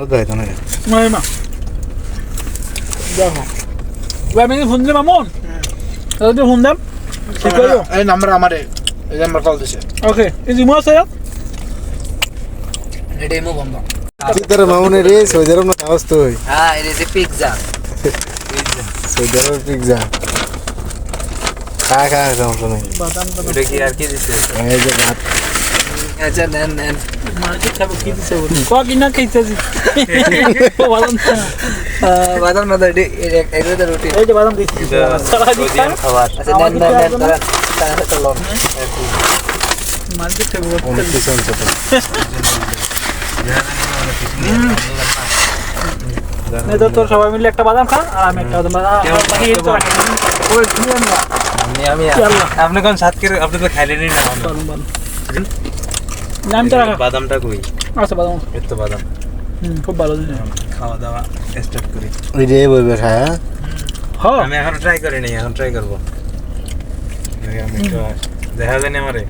Udah itu nih. Mai mah. Jangan. Gua main phone দিলাম মামুন। তাহলে phone দাম। ঠিক আছে। এই নাম্বার আমারে এই নাম্বার কল দিছে। ওকে। ইজ ইমো আছে? এটা ইমো বন্ধ। Kita mau nih sojaran mau tahu tuh. ini di pizza. Sojaran pizza. Kakak kamu tuh nih. বাদাম এটা কি আর কি দিছে? এই যে ভাত আচ্ছা নেন মার্কেট খাবো কি দিছে বল। ক কিনা খাইতেছি। বাদাম বাদাম না দাদি এটা তো রুটি এই যে বাদাম দিছি। সারা দিন খাবার আচ্ছা নেন তাহলে চলো মার্কেট খাবো। অনেক কিছু আছে তো। না তো তোর সবাই মিলে একটা বাদাম খা আর আমি একটা বাদাম বাকি এই তো ওই কি না আমি আপনি কোন সাত করে আপনি তো খাইলেনই না বাদাম নাম তো রাখা বাদামটা কই আচ্ছা বাদাম এত বাদাম খুব ভালো জিনিস খাওয়া দাওয়া স্টার্ট করি ওই যে বইবে খায় হ্যাঁ আমি এখন ট্রাই করি নাই এখন ট্রাই করব আমি একটু দেখা জানি আমারে